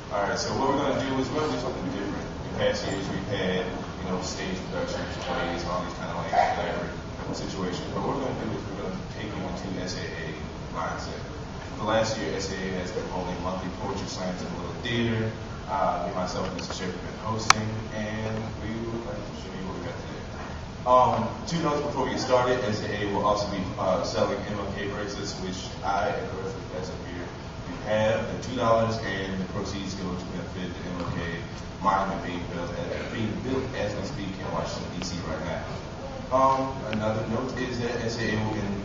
All right, so what we're going to do is we're going to do something different. In past years, we've had, stage productions, plays, all these kind of like elaborate situations. But what we're going to do is we're going to take you into SAA mindset. For the last year, SAA has been holding monthly poetry slams in a little theater. Me, myself, and Mr. Sheriff have been hosting, and we would like to show you what we got today. 2 notes before we get started, SAA will also be selling MLK bracelets, which I and the rest of the guys up here have. The $2 and the proceeds go to benefit the MLK monument being built as we speak in Washington, D.C. right now. Another note is that SAA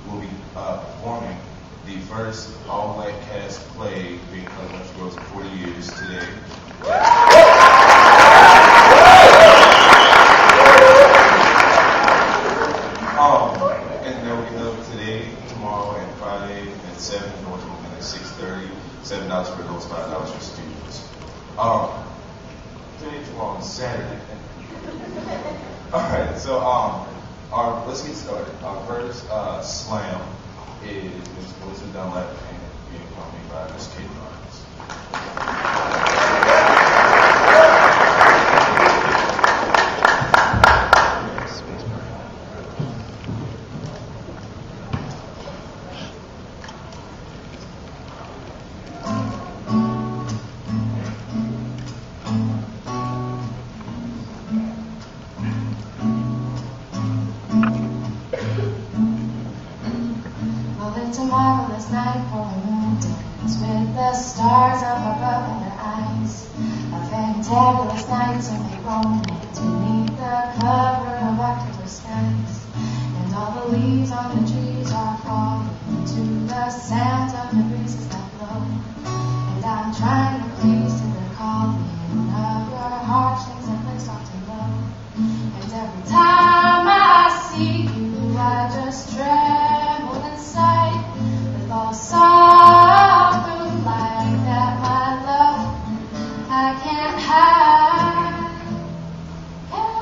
will be performing the first all-black cast play being played in Washington Girls for 40 years today. And that will be held today, tomorrow, and Friday at 7, and at 6:30. $7 for adults, $5 for students. Today, tomorrow, and Saturday. Alright, so let's get started. Our first slam is Ms. Melissa Dunlap and being accompanied by Ms. Kate Barnes. Marvelous night for a moon dance with the stars up above in their eyes. A fantabulous night to make romance beneath the cover of October skies. And all the leaves on the trees are falling to the sound of the breezes that blow. And I'm trying to please to the calling of your heartstrings that play soft and low. And every time I see you, I just tremble inside. All soft through like that, my love, I can't hide.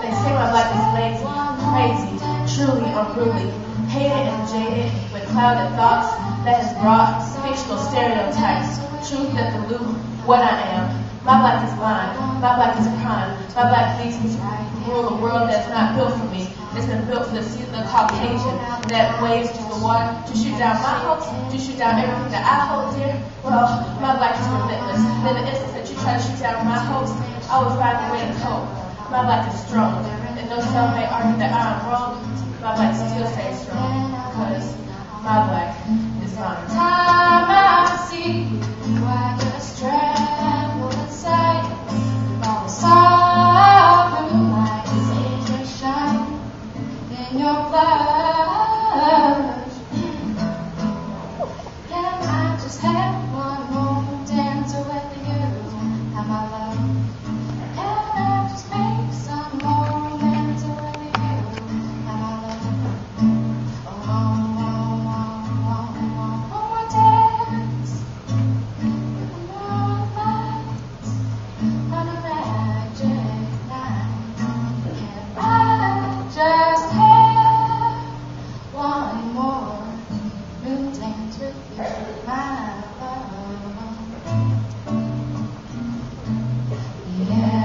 They say my life is lazy, crazy, truly unruly, hated and jaded with clouded thoughts that has brought fictional stereotypes, truth that dilute what I am. My black is mine, my black is prime, my black leads me to rule a world that's not built for me. It's been built for the Caucasian that waves to the water to shoot down my hopes, to shoot down everything that I hold dear. Well, my black is relentless. In the instance that you try to shoot down my hopes, I will find a way to cope. My black is strong, and though some may argue that I'm wrong, my black still stays strong, because my black is mine. Time I see you, I just tremble inside. All the soft blue light is angel shine in your blush. Can I just have one more dance with you, my love? Can I just make some more dance with you, my love? One more dance, one night, on a magic night. Can I just have one more new dance with you, my love? Yeah.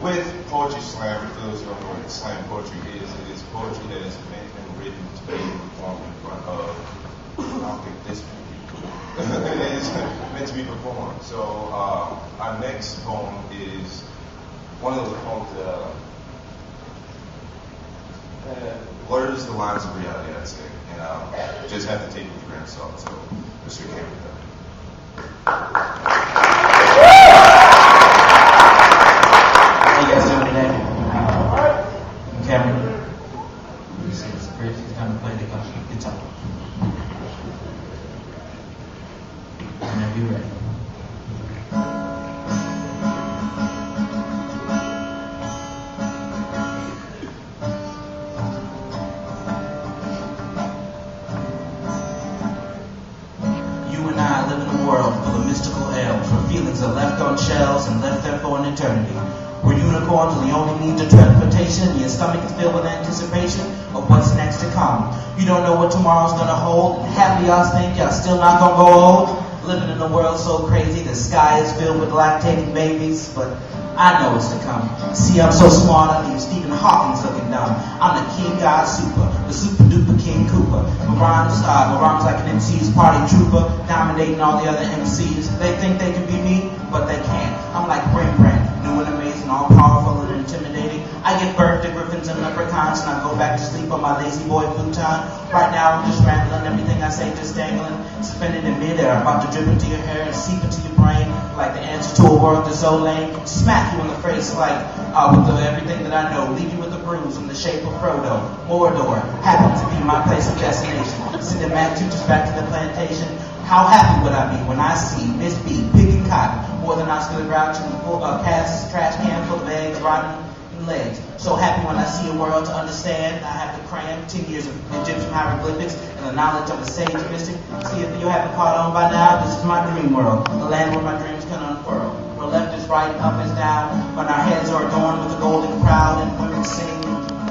With Poetry Slam, for those who don't know what slam poetry is, it is poetry that is meant and written to be performed in front of, I don't think this many people. It is meant to be performed. So our next poem is one of those poems that blurs the lines of reality, I'd say. And just have to take it with a grain of salt. So, Mr. Cameron. How you guys doing today? Cameron. It's great. It's time to play the guitar. Whenever you're ready. You and I live in a world full of mystical ale, rest there for an eternity. We're unicorns and the only means of transportation, and your stomach is filled with anticipation of what's next to come. You don't know what tomorrow's gonna hold, and half of y'all think y'all still not gonna go old. Living in a world so crazy, the sky is filled with lactating babies, but I know what's to come. See, I'm so smart, I leave Stephen Hawking's looking dumb. I'm the King God Super, the super duper King Cooper. My rhymes like an MC's party trooper, dominating all the other MCs. They think they can be me, but they can't. I'm like Rembrandt, new and amazing, all powerful and intimidating. I give birth to griffins and leprechauns, and I go back to sleep on my lazy boy futon. Right now, I'm just rambling, everything I say just dangling, suspended in midair, about to drip into your hair and seep into your brain like the answer to a world that's so lame. Smack you in the face like with everything that I know. Leave you with a bruise in the shape of Frodo. Mordor happens to be my place of destination. Sending mad tutors back to the plantation. How happy would I be when I see Miss B picking cotton more than Oscar the Grouch in the past trash can full of eggs, rotten legs. So happy when I see a world to understand. I have to cram 10 years of Egyptian hieroglyphics and the knowledge of a sage mystic. See if you haven't caught on by now, this is my dream world, the land where my dreams can unfurl. Where left is right, up is down, when our heads are adorned with a golden crowd and women sing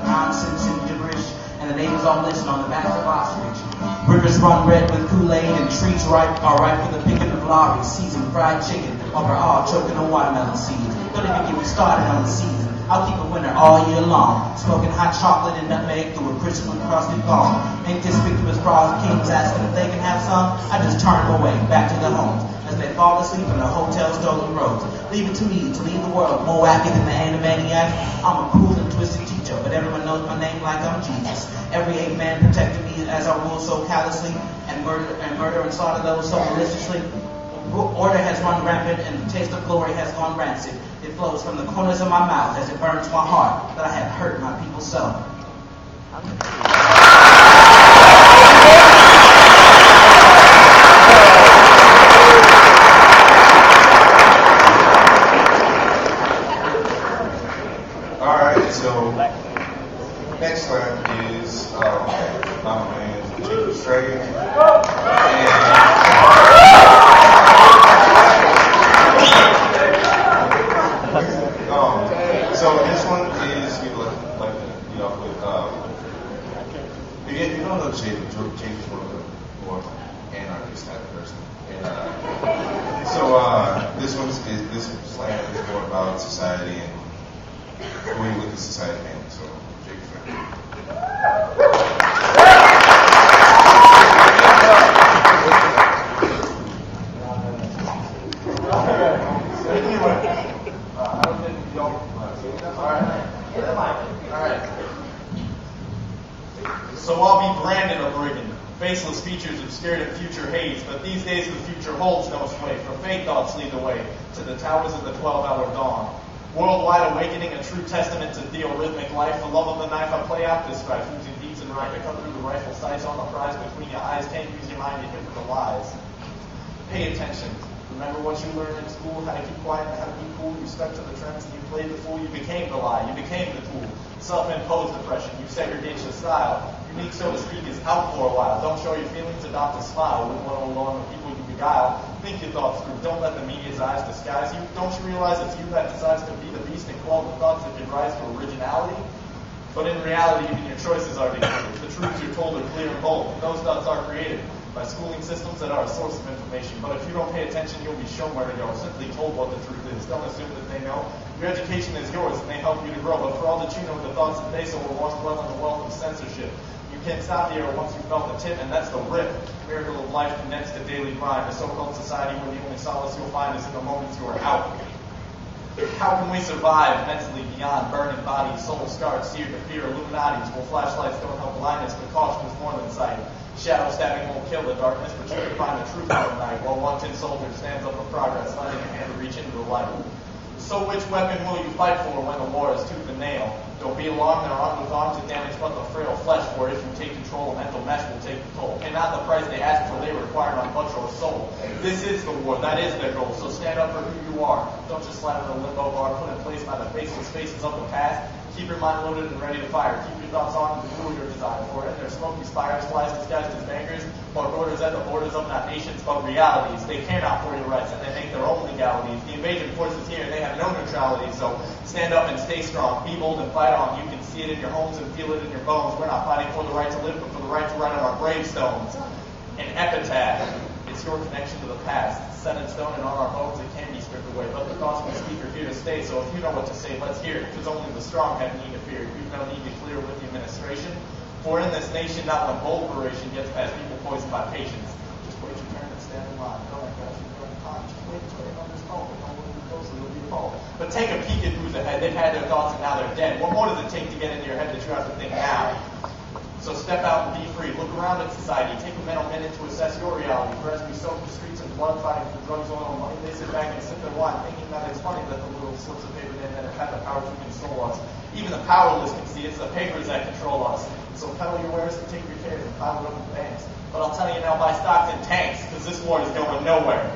nonsense and gibberish, and the neighbors all listen on the backs of ostrich. Rivers run red with Kool-Aid and trees are ripe for the picking of lorries, seasoned fried chicken overall choking on watermelon seeds. Don't even get me started on the season. I'll keep a winter all year long, smoking hot chocolate and nutmeg through a crystalline crusted ball. Inconspicuous bras, kings asking if they can have some. I just turn them away, back to their homes, as they fall asleep in the hotel stolen roads. Leave it to me to leave the world more wacky than the Animaniac. I'm a cruel and twisted teacher, but everyone knows my name like I'm Jesus. Every ape man protected me as I rule so callously, and murder and slaughter those so maliciously. Order has run rampant, and the taste of glory has gone rancid. It flows from the corners of my mouth as it burns my heart that I have hurt my people so. All right, so next slide is my man Jacob Stragan. So this one is like with you don't know Jacob is one of the more anarchist type of person. And so this slam is more about society and the way you look at society now. So Jacob. So I'll be Brandon of Brigham, faceless features obscured in future haze, but these days the future holds no sway, for fate thoughts lead the way to the towers of the 12-hour dawn. Worldwide awakening, a true testament to theorhythmic life, the love of the knife I play out this strife, using beats and rhyme to cut through the rifle sights on the prize between your eyes, can't use your mind to hit with the lies. Pay attention. Remember what you learned in school, how to keep quiet and how to be cool. You stuck to the trends and you played the fool. You became the lie. You became the tool. Self-imposed oppression. You segregate your style. Unique, so to speak, is out for a while. Don't show your feelings. Adopt a smile. With one alone the people you beguile. Think your thoughts through. Don't let the media's eyes disguise you. Don't you realize it's you that decides to be the beast and call the thoughts that give rise to originality? But in reality, even your choices are dictated. The truths you're told are clear and bold. Those thoughts are created by schooling systems that are a source of information. But if you don't pay attention, you'll be shown where to go, simply told what the truth is. Don't assume that they know. Your education is yours, and they help you to grow. But for all that you know, the thoughts that they sow were once dwell in the wealth of censorship. You can't stop the error once you felt the tip, and that's the rip. Miracle of life condensed to daily grind. A so-called society where the only solace you'll find is in the moments you are out. How can we survive mentally beyond burning bodies, soul scarred, seared to fear, Illuminatis? Well, flashlights don't help blindness, but caution is more than sight. Shadow stabbing won't kill the darkness, but you can find the truth at night, while one tin soldier stands up for progress, lending a hand to reach into the light. So which weapon will you fight for when the war is tooth and nail? Don't be alarmed, they're armed with arms that damage but the frail flesh, for if you take control, a mental mesh will take the toll. Cannot the price they ask for, they require not much or soul. This is the war, that is their goal, so stand up for who you are. Don't just slap in a limbo bar put in place by the faceless faces of the past. Keep your mind loaded and ready to fire. Keep your thoughts on and fuel your desire. For in their smoky spires flies disguised as bankers, or orders at the borders of not nations but realities. They care not for your rights, and they make their own legalities. The invasion force is here, and they have no neutrality. So stand up and stay strong. Be bold and fight on. You can see it in your homes and feel it in your bones. We're not fighting for the right to live, but for the right to write on our gravestones. An epitaph. It's your connection to the past. It's set in stone and on our bones it can be stripped away. But the thoughts we speak are here to stay. So if you know what to say, let's hear it. Because only the strong have need to fear. You've no need to clear with the administration. For in this nation, not one bold operation gets past people poisoned by patience. Just wait your turn and stand in line. Don't guys, you're going time. Just wait until you're on this phone. Don't move closer, you'll be appalled. But take a peek at who's ahead. They've had their thoughts and now they're dead. What more does it take to get into your head that you have to think now? So step out and be free. Look around at society. Take a mental minute to assess your reality. For as we soak the streets in blood, fighting for drugs, oil, and money, they sit back and sip their wine, thinking that it's funny that the little slips of paper they have had the power to console us. Even the powerless can see it's the papers that control us. So peddle your wares and take your cares and pile it up in banks. But I'll tell you now, buy stocks in tanks, because this war is going nowhere.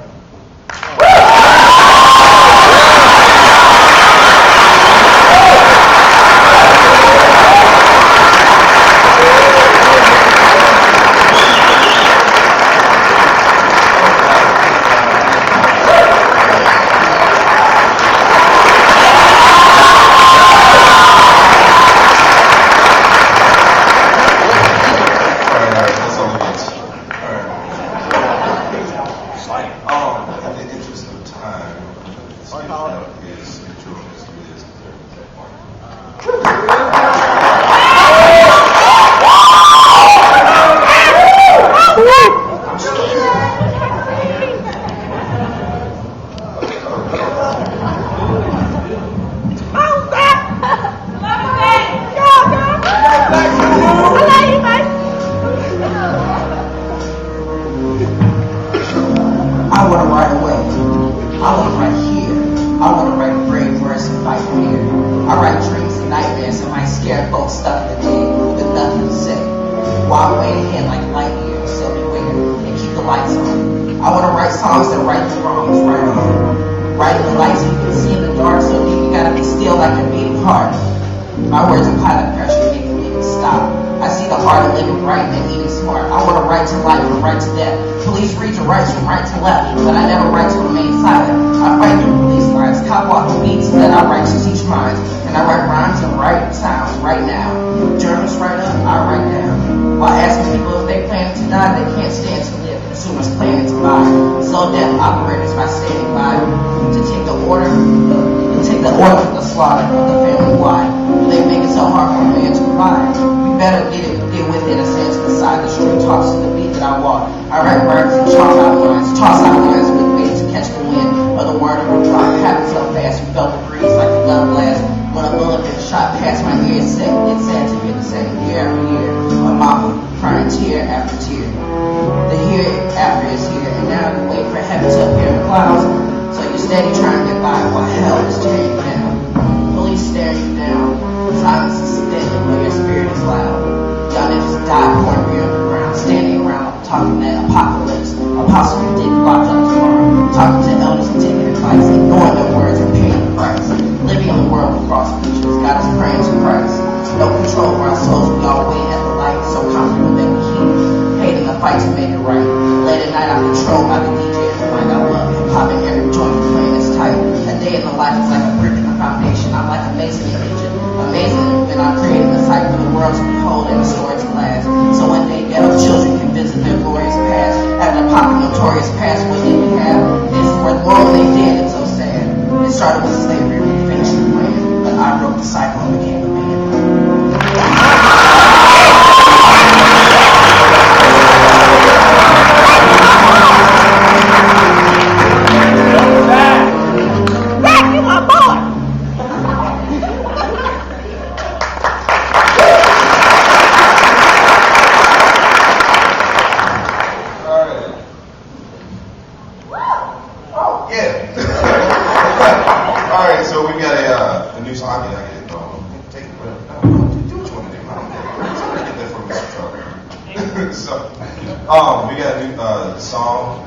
We got a new song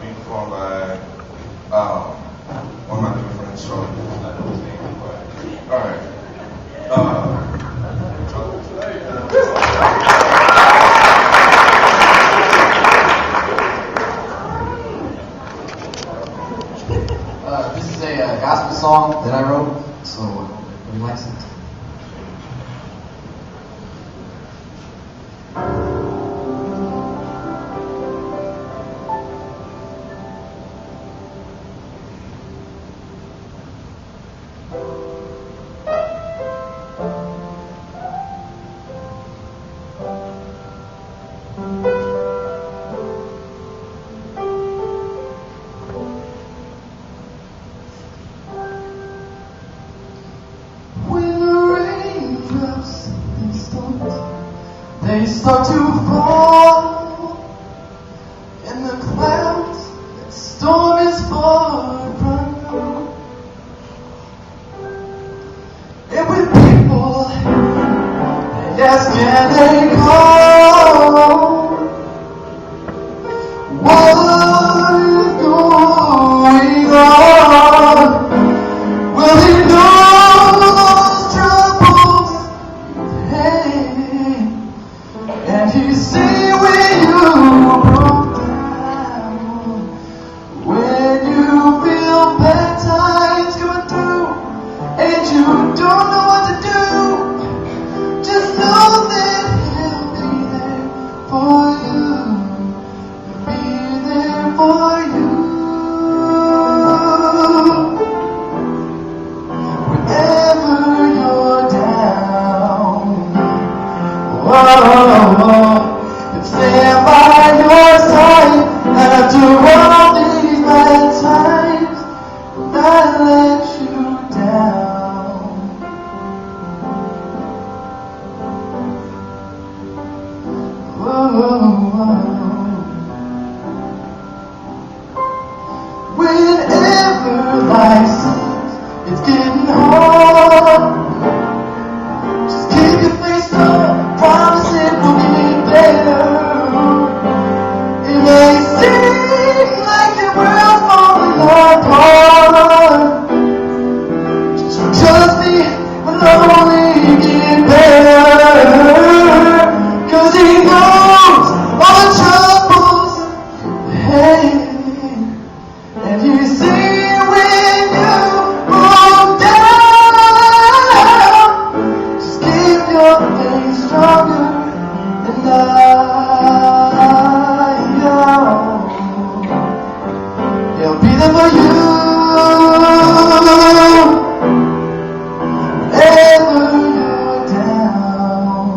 being performed by one of my new friends, Charlotte. All right. I wrote, so I hope everybody likes it. They start to fall in the clouds. That storm is far from. And with people, they ask and they call, what is going on? Well, he knows troubles ahead. And he see when you broke down, when you feel bad times coming through, and you don't know what to do. Just know that he'll be there for you. He'll be there for you. Whenever you're down. And stand by your side after all these bad times, not let you down. Whenever life seems it's getting hard, just keep your face up. Promise it will get better. It may seem like your world's falling apart. Just trust me, we'll only get better. 'Cause he knows all the troubles ahead. And you see when you fall down, just keep your faith stronger than I know. He'll be there for you whenever you're down.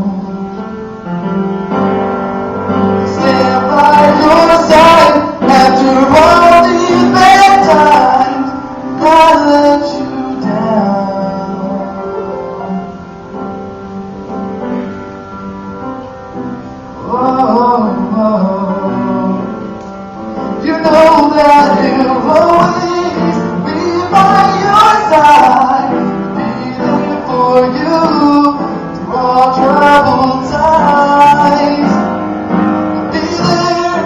Stand by your side after all these bad times, not let you down. You know that he'll always be by your side, be there for you through all troubled times. Be there,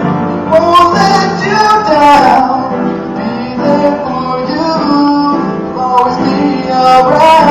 won't let you down. Be there for you, always be around.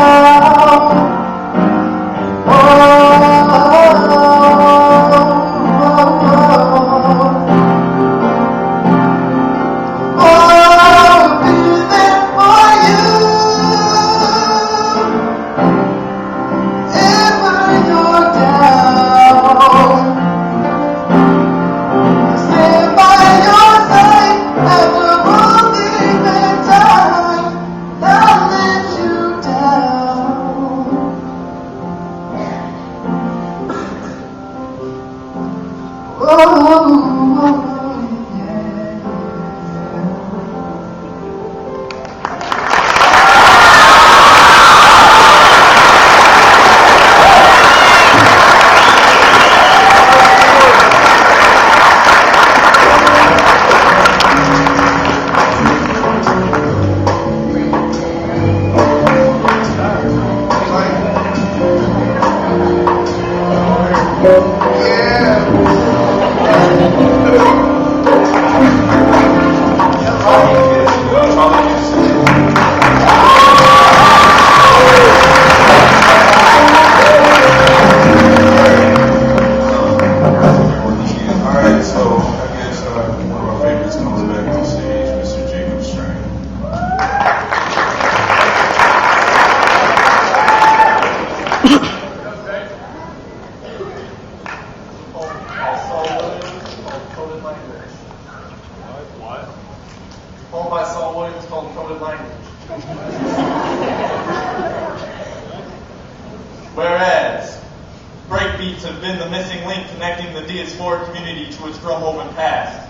beats have been the missing link connecting the diasporic community to its drum-woven past.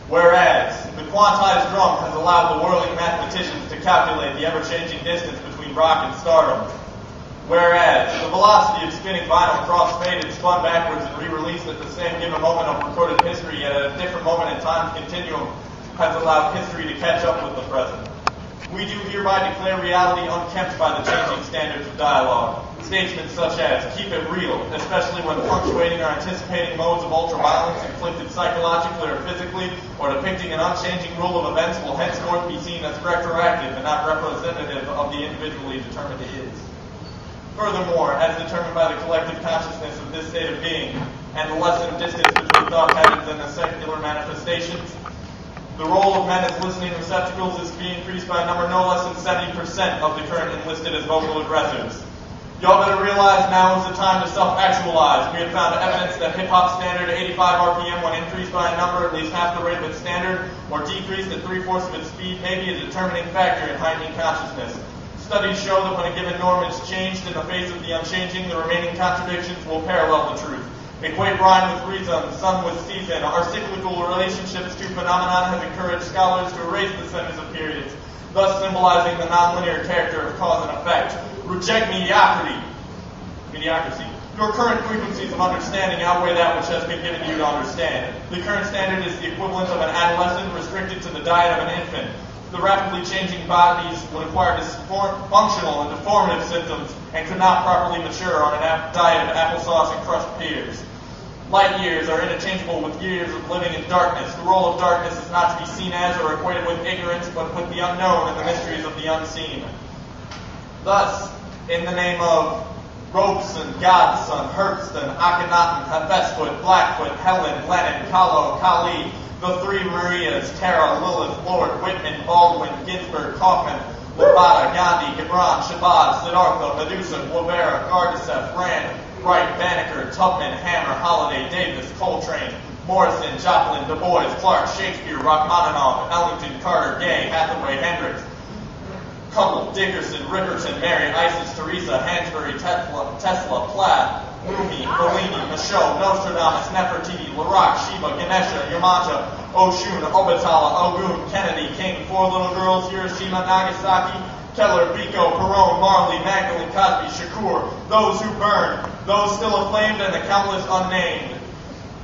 Whereas, the quantized drum has allowed the whirling mathematicians to calculate the ever-changing distance between rock and stardom. Whereas, the velocity of spinning vinyl cross-faded, spun backwards, and re-released at the same given moment of recorded history, yet at a different moment in time's continuum, has allowed history to catch up with the present. We do hereby declare reality unkempt by the changing standards of dialogue. Statements such as, keep it real, especially when punctuating or anticipating modes of ultraviolence inflicted psychologically or physically, or depicting an unchanging rule of events will henceforth be seen as retroactive and not representative of the individually determined is. Furthermore, as determined by the collective consciousness of this state of being, and the lessened distance between thought patterns and the secular manifestations, the role of men as listening receptacles is to be increased by a number no less than 70% of the current enlisted as vocal aggressors. Y'all better realize now is the time to self-actualize. We have found evidence that hip-hop standard at 85 RPM when increased by a number at least half the rate of its standard, or decreased at 3/4 of its speed, may be a determining factor in heightening consciousness. Studies show that when a given norm is changed in the face of the unchanging, the remaining contradictions will parallel the truth. Equate rhyme with reason, sun with season. Our cyclical relationships to phenomenon have encouraged scholars to erase the centers of periods, thus symbolizing the nonlinear character of cause and effect. Reject mediocrity. Your current frequencies of understanding outweigh that which has been given you to understand. The current standard is the equivalent of an adolescent restricted to the diet of an infant. The rapidly changing bodies would acquire dysfunctional and deformative symptoms and could not properly mature on a diet of applesauce and crushed pears. Light years are interchangeable with years of living in darkness. The role of darkness is not to be seen as or equated with ignorance, but with the unknown and the mysteries of the unseen. Thus, in the name of Robeson, Godson, Hertzton, Akhenaten, Hephaestus, Blackfoot, Helen, Lenin, Kahlo, Kali, the three Marias, Tara, Lilith, Lord, Whitman, Baldwin, Ginsburg, Kaufman, Lambada, Gandhi, Gibran, Shabazz, Siddhartha, Medusa, Guevara, Gardasef, Rand, Wright, Banneker, Tubman, Hammer, Holiday, Davis, Coltrane, Morrison, Joplin, Du Bois, Clark, Shakespeare, Rachmaninoff, Ellington, Carter, Gay, Hathaway, Hendricks, Cuttle, Dickerson, Rickerton, Mary, Isis, Teresa, Hansbury, Tesla, Platt, Rumi, Bellini, Michaud, Nostradamus, Nefertiti, Laroque, Shiva, Ganesha, Yamaja, Oshun, Obatala, Ogun, Kennedy, King, Four Little Girls, Hiroshima, Nagasaki, Keller, Biko, Perone, Marley, Magdalene, Cosby, Shakur, those who burn, those still aflamed, and the countless unnamed.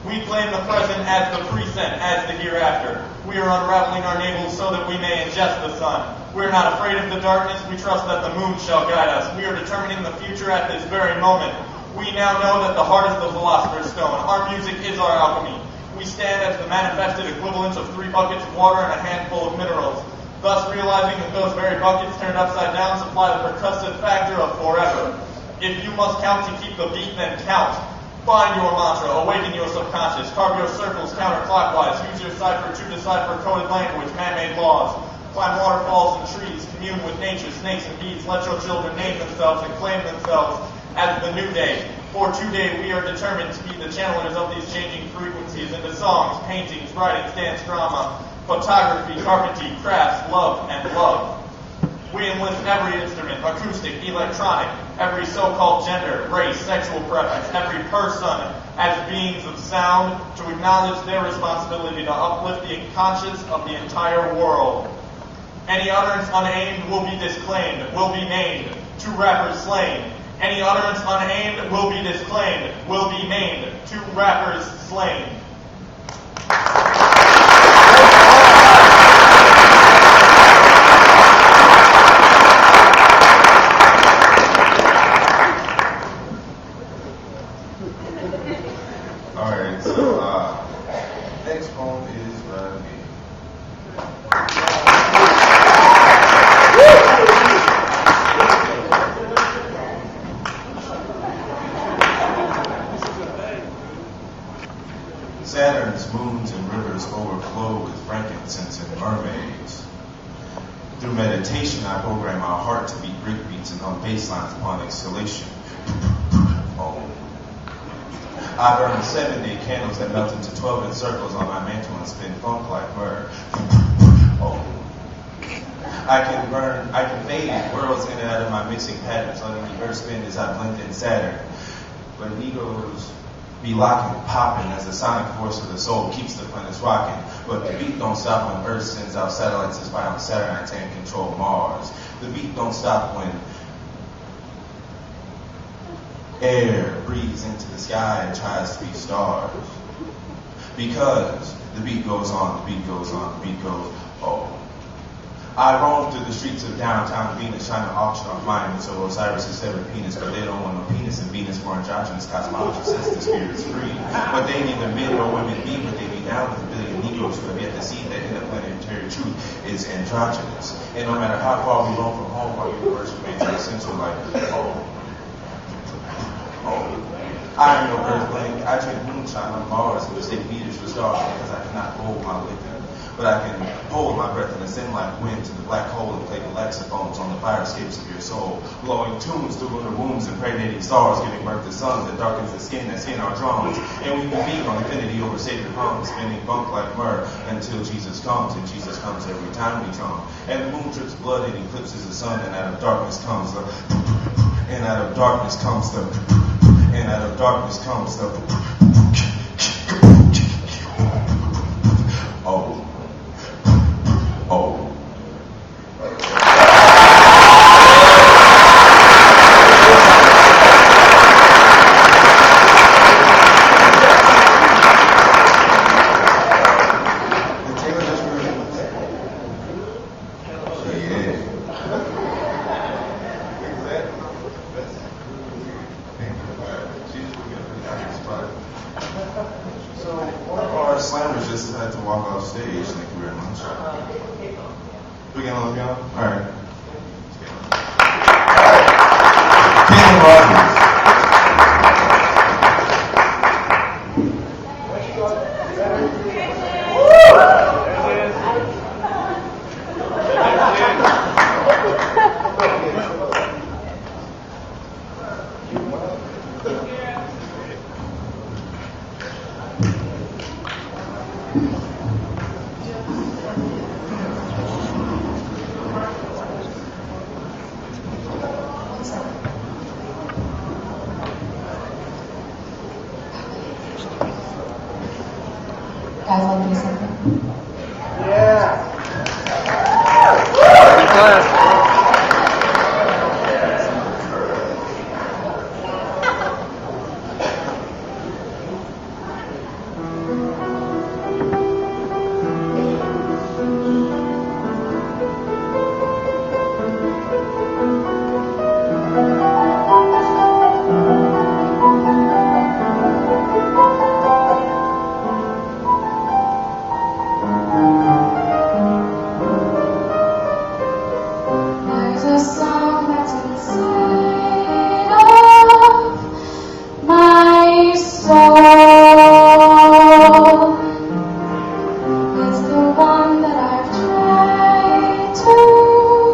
We claim the present as the present, as the hereafter. We are unraveling our navels so that we may ingest the sun. We are not afraid of the darkness. We trust that the moon shall guide us. We are determining the future at this very moment. We now know that the heart is the philosopher's stone. Our music is our alchemy. We stand as the manifested equivalent of 3 buckets of water and a handful of minerals, thus realizing that those very buckets turned upside down supply the percussive factor of forever. If you must count to keep the beat, then count. Find your mantra, awaken your subconscious, carve your circles counterclockwise, use your cipher to decipher coded language, man-made laws. Climb waterfalls and trees, commune with nature, snakes and bees, let your children name themselves and claim themselves as the new day. For today we are determined to be the channelers of these changing frequencies into songs, paintings, writings, dance, drama, photography, carpentry, crafts, love, and love. We enlist every instrument, acoustic, electronic, every so-called gender, race, sexual preference, every person as beings of sound to acknowledge their responsibility to uplift the conscience of the entire world. Any utterance unaimed will be disclaimed, will be named, 2 rappers slain. Any utterance unaimed will be disclaimed, will be named, 2 rappers slain. Alright, so next poem is by me. Saturn's moons and rivers overflow with frankincense and mermaids. Through meditation, I program our heart to beat breakbeats and on bass lines upon exhalation. Oh. I burn 7-day candles that melt into 12-inch circles on my mantle and spin funk like myrrh. Oh. I can fade worlds in and out of my mixing patterns, letting the earth spin as I blend in Saturn. But egos be locking, popping as the sonic force of the soul keeps the planets rocking. But the beat don't stop when Earth sends out satellites to spy on Saturn and control Mars. The beat don't stop when air breathes into the sky and tries to be stars. Because the beat goes on, the beat goes on, the beat goes, oh. I roam through the streets of downtown Venus trying to auction off mine so Osiris' severed penis, but they don't want no penis in Venus for androgynous cosmology since the spirit's free. But they neither men nor women be, but they be down with a billion Negroes who have yet to see that interplanetary truth is androgynous. And no matter how far we roam from home, our universe remains essential like, oh. I am no earthling. I drink moonshine on Mars and mistake meters for stars because I cannot hold my liquor. But I can hold my breath and ascend like wind to the black hole and play the saxophones on the fire escapes of your soul, blowing tunes through lunar wombs, impregnating stars, giving birth to suns that darkens the skin that's in our drums. And we will beat on infinity over sacred crumbs, spinning bunk like myrrh until Jesus comes, and Jesus comes every time we drum. And the moon drips blood and eclipses the sun, and out of darkness comes the, and out of darkness comes the, and out of darkness comes the, oh. Oh. So one of our slammers just had to walk off stage. Thank you very much. We getting on the piano? All right. Ken Rogers. Guys, want to do something? Yeah. There's a song that's inside of my soul. It's the one that I've tried to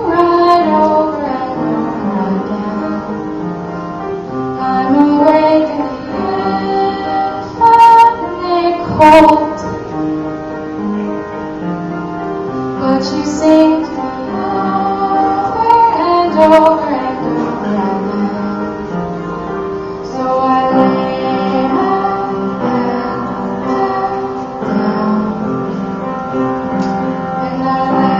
write over and over again. I'm awake in the infinite cold, but you sing to me over and over again. So I lay my head down, and I let my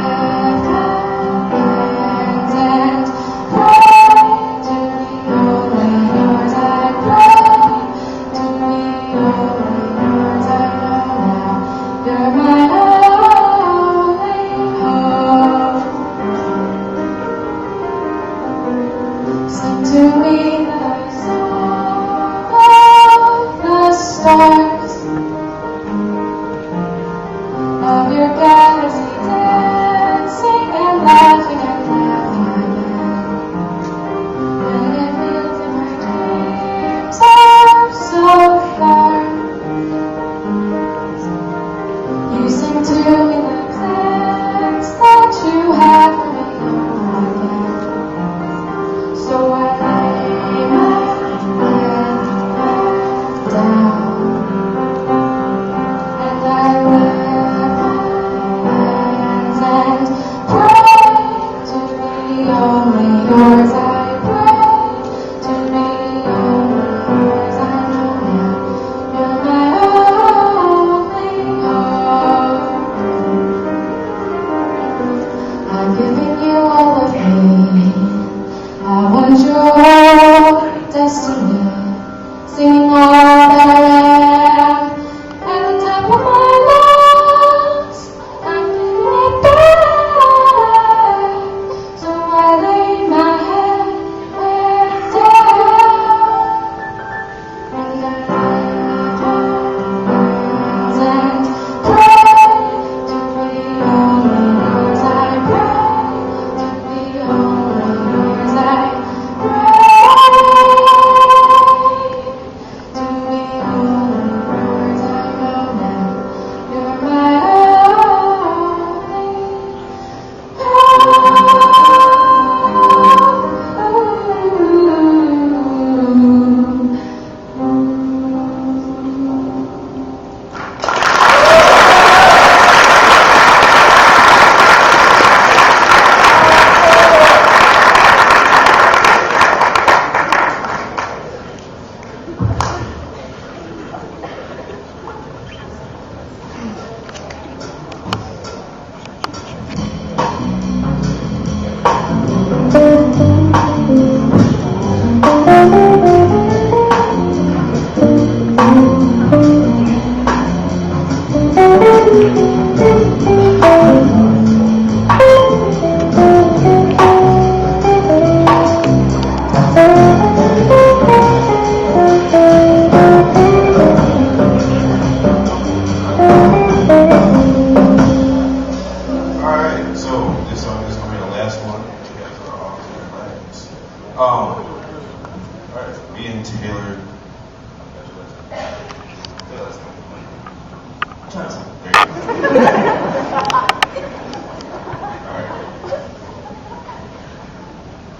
hands and pray to be only yours. I pray to be only yours. I know now you're my only hope. Sing to me the song of the stars, of your galaxy dancing and laughing and laughing again. And it feels like my dreams are so far. You sing to me the plans that you have for me over again. So I lay my head down, All right, being tailored. Johnson. There you go. All right.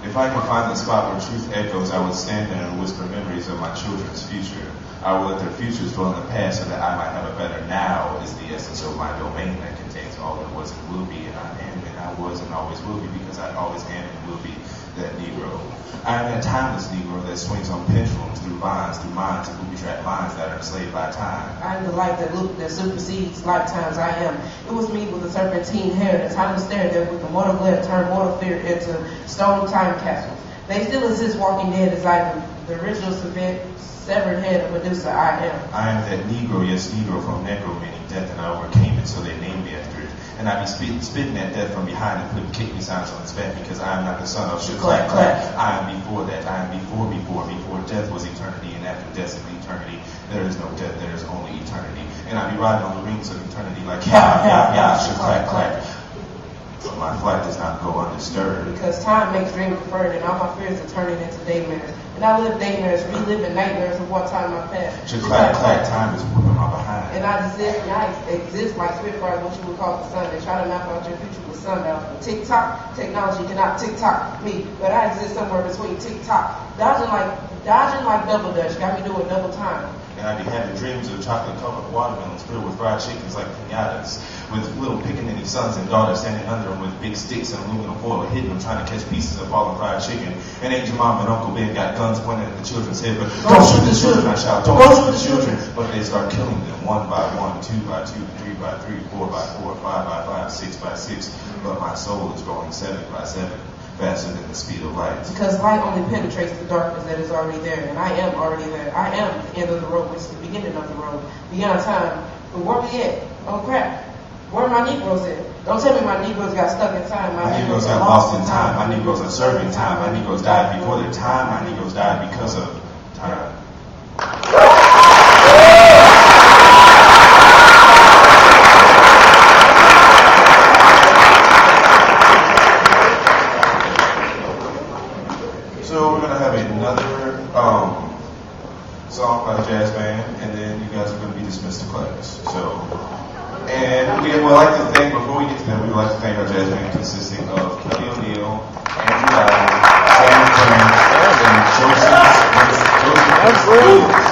If I can find the spot where truth echoes, I would stand there and whisper memories of my children's future. I will let their futures dwell in the past so that I might have a better now is the essence of my domain that contains all that was and will be, and I am and I was and always will be because I always am and will be that Negro. I am that timeless Negro that swings on pendulums through vines, through minds and booby-trapped minds that are enslaved by time. I am the light that supersedes lifetimes. I am. It was me with the serpentine hair, the timeless stare that with the mortal glare turned mortal fear into stone time capsules. They still exist walking dead as I do. The original severed head of Medusa, I am. I am that Negro, yes, Negro from Negro, meaning death, and I overcame it, so they named me after it. And I be spitting that death from behind and putting kick me sounds on its back because I am not the son of Clack Clack. I am before that. I am before death was eternity, and after death is eternity. There is no death, there is only eternity. And I be riding on the rings of eternity like Clack Clack. But my flight does not go undisturbed. Because time makes dreams deferred, and all my fears are turning into daymares. And I live daymares, reliving nightmares of what time I passed. Clack Clack, time is whipping my behind. And I exist like Spitfire, what you would call the sun. They try to map out your future with sundown. Tick-tock, technology cannot tick-tock me, but I exist somewhere between tick-tock. Dodging like double dutch, got me doing double time. And I be having dreams of chocolate-covered watermelons filled with fried chickens like piñatas, with little pickaninny sons and daughters standing under them with big sticks and aluminum foil hitting them, trying to catch pieces of fallen fried chicken. And Aunt Mom and Uncle Ben got guns pointed at the children's head, but don't shoot the children, I shout, don't shoot the children. But they start killing them, 1 by 1, 2 by 2, 3 by 3, 4 by 4, 5 by 5, 6 by 6. But my soul is growing 7 by 7. Faster than the speed of light. Because light only penetrates the darkness that is already there, and I am already there. I am the end of the road, which is the beginning of the road, beyond time. But where we at? Oh crap. Where are my Negroes at? Don't tell me my Negroes got stuck in time. My Negroes got lost in time. My Negroes are serving time. My Negroes died before their time. My Negroes died because of time. So we're gonna have another song by the jazz band, and then you guys are gonna be dismissed to class. So, and we would like to thank, before we get to that, we would like to thank our jazz band consisting of Kelly O'Neill, Andrew Allen, Sam Frank, and Joseph Williams.